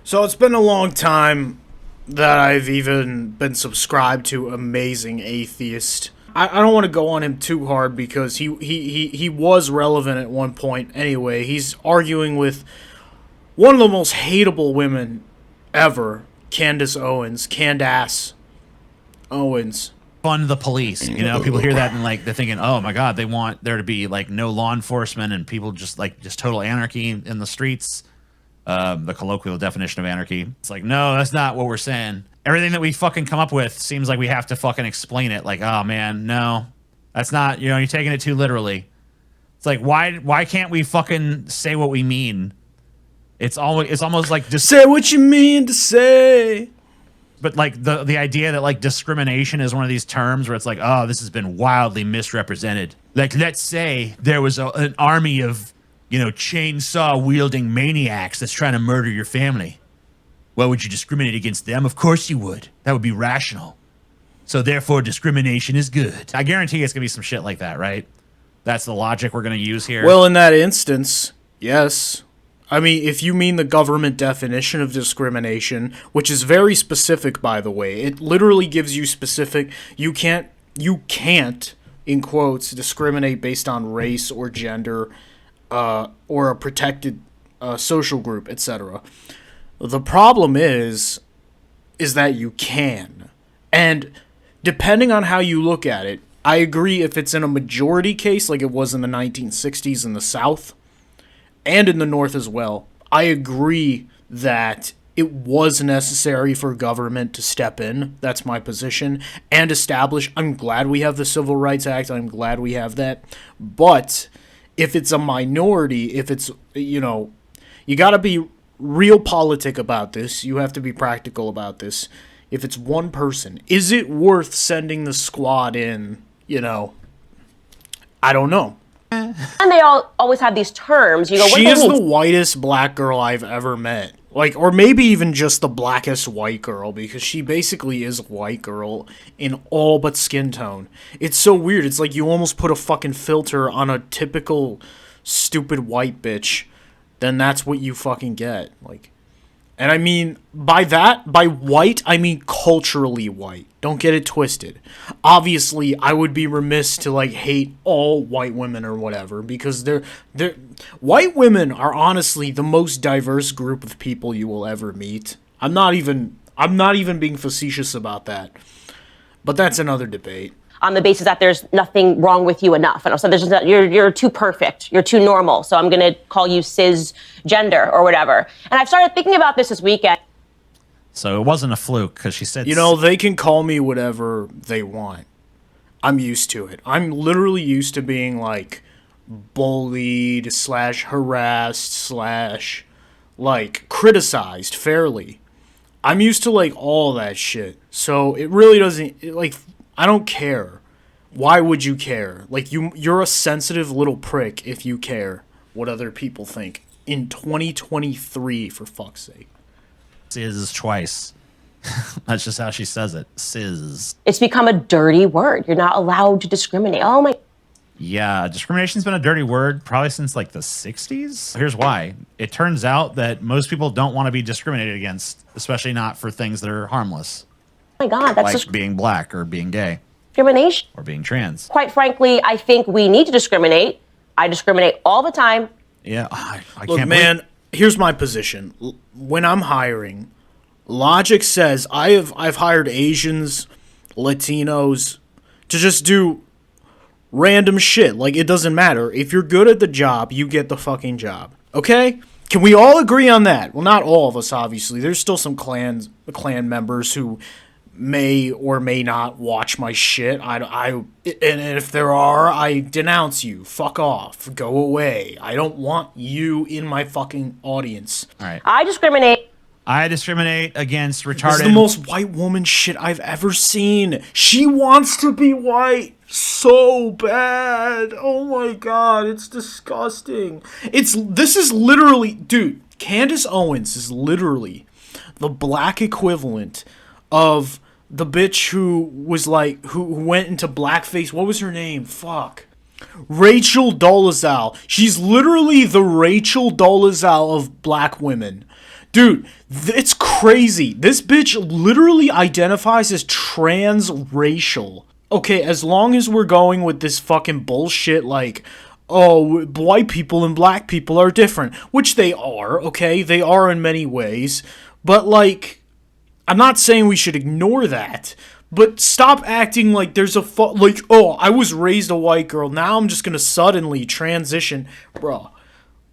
So it's been a long time that I've even been subscribed to Amazing Atheist. I don't want to go on him too hard because he was relevant at one point anyway. He's arguing with one of the most hateable women ever, CandASS Owens. Fund the police. You know, people hear that and like they're thinking, oh my god, they want there to be like no law enforcement and people just total anarchy in the streets. The colloquial definition of anarchy. It's like, no, that's not what we're saying. Everything that we fucking come up with seems like we have to fucking explain it. Like, oh man, no, that's not, you know, you're taking it too literally. It's like, why can't we fucking say what we mean? It's almost like just say what you mean to say. But like the idea that like discrimination is one of these terms where it's like, oh, this has been wildly misrepresented. Like, let's say there was an army of, you know, chainsaw wielding maniacs that's trying to murder your family. Well, would you discriminate against them? Of course you would. That would be rational. So therefore, discrimination is good. I guarantee it's gonna be some shit like that, right? That's the logic we're gonna use here. Well, in that instance, yes. I mean, if you mean the government definition of discrimination, which is very specific, by the way, it literally gives you specific. You can't, in quotes, discriminate based on race or gender, or a protected social group, etc. The problem is that you can. And depending on how you look at it, I agree if it's in a majority case, like it was in the 1960s in the South, and in the North as well, I agree that it was necessary for government to step in. That's my position. And establish, I'm glad we have the Civil Rights Act, I'm glad we have that. But if it's a minority, if it's, you know, you gotta be real politic about this. You have to be practical about this. If it's one person, is it worth sending the squad in, you know? I don't know. And they always have these terms. You go, what she do is they mean? the whitest black girl I've ever met. Like, or maybe even just the blackest white girl, because she basically is a white girl in all but skin tone. It's so weird. It's like you almost put a fucking filter on a typical stupid white bitch, then that's what you fucking get. Like, and I mean, by white, I mean culturally white. Don't get it twisted. Obviously, I would be remiss to, like, hate all white women or whatever, because they're white women are honestly the most diverse group of people you will ever meet. I'm not even being facetious about that. But that's another debate. On the basis that there's nothing wrong with you enough. And so there's just you're too perfect. You're too normal. So I'm going to call you cisgender or whatever. And I've started thinking about this weekend. So it wasn't a fluke because she said, you know, they can call me whatever they want. I'm used to it. I'm literally used to being, like, bullied / harassed / like, criticized fairly. I'm used to, like, all that shit. So it really doesn't, like, I don't care. Why would you care? Like, you're a sensitive little prick if you care what other people think. In 2023, for fuck's sake. Sis twice. That's just how she says it. Sis. It's become a dirty word. You're not allowed to discriminate. Oh my. Yeah, discrimination's been a dirty word probably since like the 60s. Here's why. It turns out that most people don't want to be discriminated against, especially not for things that are harmless. Oh my God, that's like just being black or being gay. Discrimination. Or being trans. Quite frankly, I think we need to discriminate. I discriminate all the time. Yeah, I Look, can't man, here's my position. When I'm hiring, logic says I've hired Asians, Latinos to just do random shit. Like, it doesn't matter. If you're good at the job, you get the fucking job. Okay? Can we all agree on that? Well, not all of us, obviously. There's still some clan members who may or may not watch my shit. And if there are, I denounce you. Fuck off. Go away. I don't want you in my fucking audience. All right. I discriminate against retarded. This is the most white woman shit I've ever seen. She wants to be white so bad. Oh my god, it's disgusting. This is literally, dude, Candace Owens is literally the black equivalent of the bitch who was like, who went into blackface. What was her name? Fuck. Rachel Dolezal. She's literally the Rachel Dolezal of black women. Dude, it's crazy. This bitch literally identifies as transracial. Okay, as long as we're going with this fucking bullshit like, oh, white people and black people are different, which they are, okay? They are in many ways. But, like, I'm not saying we should ignore that. But stop acting like there's like, oh, I was raised a white girl, now I'm just gonna suddenly transition. Bro,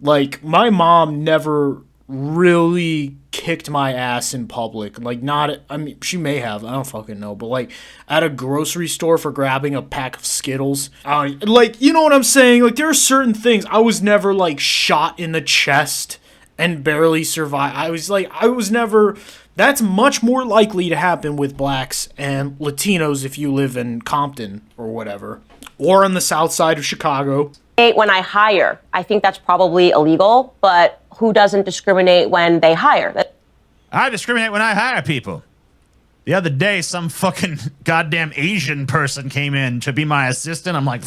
like, my mom never really kicked my ass in public. Like, not, I mean, she may have, I don't fucking know, but like, at a grocery store for grabbing a pack of Skittles. Like, you know what I'm saying? Like, there are certain things. I was never, like, shot in the chest and barely survived. I was never, that's much more likely to happen with blacks and Latinos if you live in Compton or whatever, or on the south side of Chicago. When I hire, I think that's probably illegal, but who doesn't discriminate when they hire? I discriminate when I hire people. The other day, some fucking goddamn Asian person came in to be my assistant. I'm like,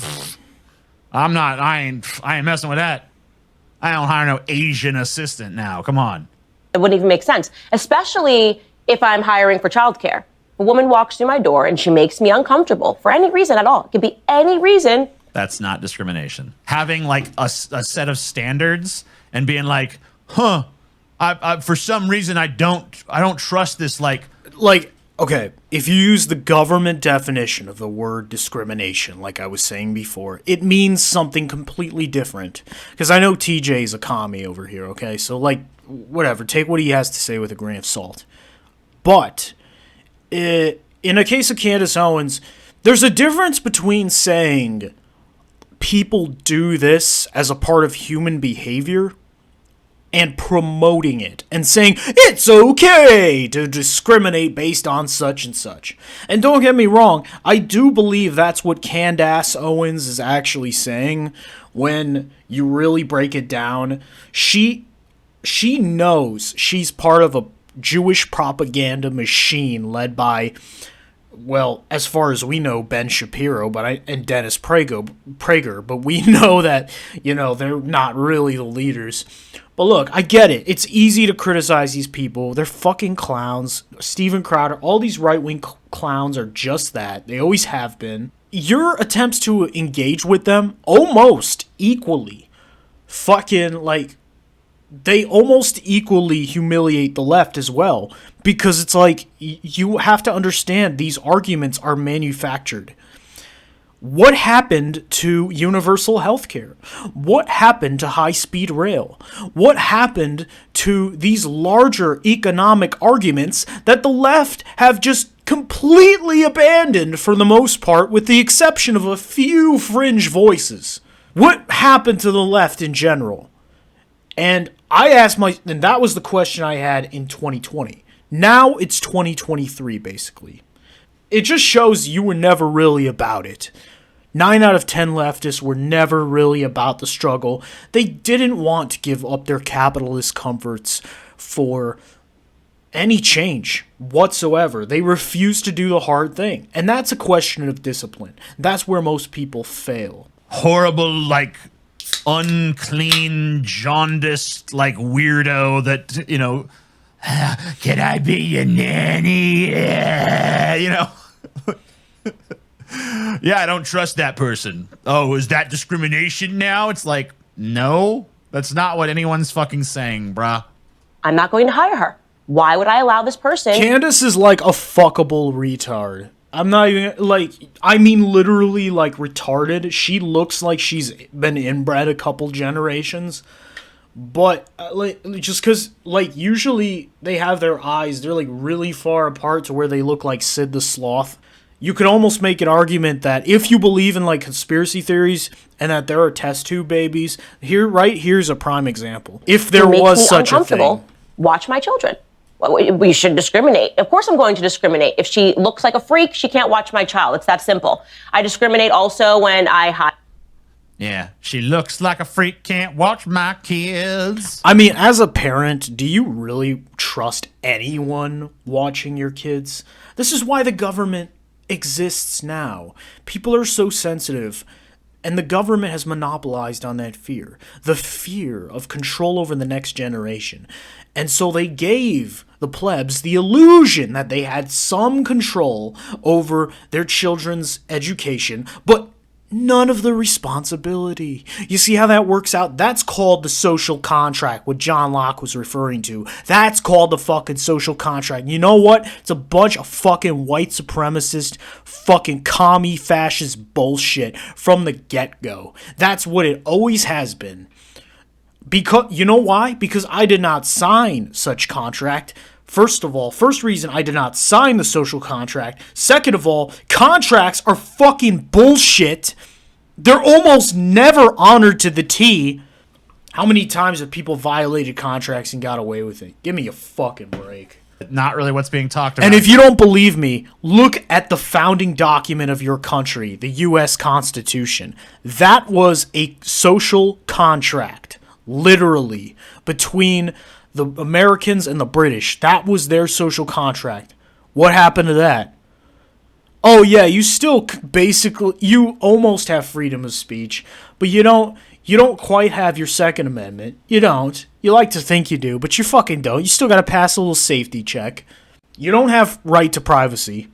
I ain't messing with that. I don't hire no Asian assistant now. Come on. It wouldn't even make sense, especially if I'm hiring for childcare. A woman walks through my door and she makes me uncomfortable for any reason at all. It could be any reason. That's not discrimination. Having like a set of standards and being like, I for some reason I don't trust this. Like, okay, if you use the government definition of the word discrimination, like I was saying before, it means something completely different. Because I know TJ is a commie over here, okay? So, like, whatever, take what he has to say with a grain of salt. But, in a case of CandASS Owens, there's a difference between saying people do this as a part of human behavior and promoting it and saying it's okay to discriminate based on such and such. And don't get me wrong, I do believe that's what CandASS Owens is actually saying when you really break it down. She knows she's part of a Jewish propaganda machine led by, well, as far as we know, Ben Shapiro, and Dennis Prager, but we know that, you know, they're not really the leaders. But look, I get it. It's easy to criticize these people. They're fucking clowns. Steven Crowder, all these right-wing clowns are just that. They always have been. Your attempts to engage with them almost equally fucking, like, they almost equally humiliate the left as well, because it's like, you have to understand these arguments are manufactured. What happened to universal healthcare? What happened to high-speed rail? What happened to these larger economic arguments that the left have just completely abandoned for the most part, with the exception of a few fringe voices? What happened to the left in general? And and that was the question I had in 2020. Now it's 2023, basically. It just shows you were never really about it. 9 out of 10 leftists were never really about the struggle. They didn't want to give up their capitalist comforts for any change whatsoever. They refused to do the hard thing. And that's a question of discipline. That's where most people fail. Horrible, like, unclean, jaundiced, like, weirdo that, you know, can I be your nanny? Yeah, you know. Yeah, I don't trust that person. Oh, is that discrimination now? It's like, no, that's not what anyone's fucking saying, bruh. I'm not going to hire her. Why would I allow this person? CandASS is like a fuckable retard. I'm not even, like, I mean literally, like, retarded. She looks like she's been inbred a couple generations. But, like, just because, like, usually they have their eyes, they're, like, really far apart to where they look like Sid the Sloth. You could almost make an argument that if you believe in, like, conspiracy theories and that there are test tube babies, here's a prime example. If there was such a thing. Watch my children. We should discriminate. Of course I'm going to discriminate. If she looks like a freak, she can't watch my child. It's that simple. I discriminate also when I hire. Yeah, she looks like a freak, can't watch my kids. I mean, as a parent, do you really trust anyone watching your kids? This is why the government exists now. People are so sensitive. And the government has monopolized on that fear. The fear of control over the next generation. And so they gave the plebs the illusion that they had some control over their children's education, but none of the responsibility. You see how that works out? That's called the social contract, what John Locke was referring to. That's called the fucking social contract. You know what? It's a bunch of fucking white supremacist, fucking commie fascist bullshit from the get-go. That's what it always has been. Because, you know why? Because I did not sign such contract. First of all, first reason I did not sign the social contract. Second of all, contracts are fucking bullshit. They're almost never honored to the T. How many times have people violated contracts and got away with it? Give me a fucking break. Not really what's being talked about. And if you don't believe me, look at the founding document of your country, the U.S. Constitution. That was a social contract, literally, between the Americans and the British. That was their social contract. What happened to that? Oh yeah, you still basically, you almost have freedom of speech, but you don't quite have your Second Amendment. You don't. You like to think you do, but you fucking don't. You still gotta pass a little safety check. You don't have right to privacy.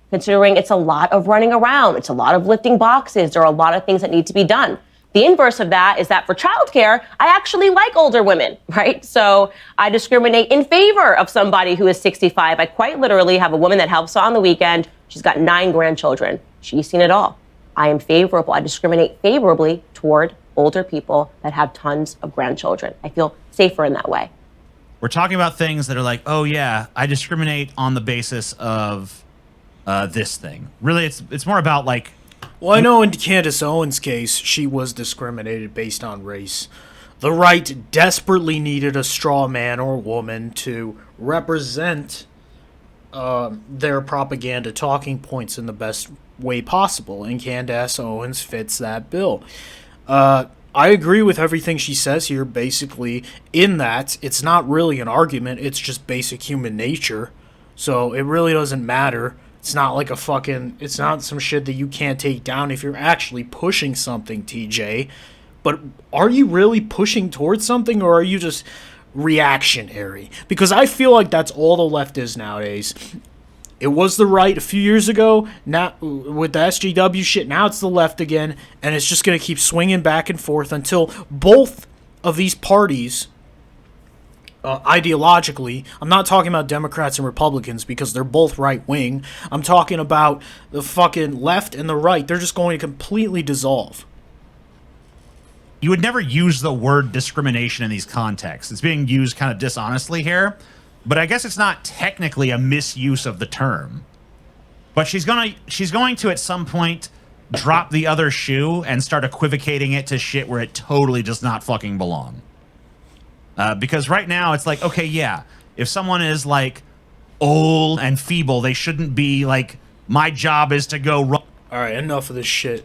Considering it's a lot of running around, it's a lot of lifting boxes, there are a lot of things that need to be done. The inverse of that is that for childcare, I actually like older women, right? So I discriminate in favor of somebody who is 65. I quite literally have a woman that helps on the weekend. She's got 9 grandchildren. She's seen it all. I am favorable. I discriminate favorably toward older people that have tons of grandchildren. I feel safer in that way. We're talking about things that are like, oh yeah, I discriminate on the basis of this thing. Really, it's more about like, well, I know in CandASS Owens' case, she was discriminated based on race. The right desperately needed a straw man or woman to represent their propaganda talking points in the best way possible, and CandASS Owens fits that bill. I agree with everything she says here, basically, in that it's not really an argument, it's just basic human nature, so it really doesn't matter. It's not like it's not some shit that you can't take down if you're actually pushing something, TJ. But are you really pushing towards something, or are you just reactionary? Because I feel like that's all the left is nowadays. It was the right a few years ago, now with the SJW shit, now it's the left again, and it's just going to keep swinging back and forth until both of these parties, ideologically, I'm not talking about Democrats and Republicans because they're both right-wing. I'm talking about the fucking left and the right. They're just going to completely dissolve. you would never use the word discrimination in these contexts. It's being used kind of dishonestly here, but I guess it's not technically a misuse of the term. But she's going to at some point drop the other shoe and start equivocating it to shit where it totally does not fucking belong. Because right now it's like, okay, yeah, if someone is like old and feeble, they shouldn't be like, my job is to go run. All right, enough of this shit.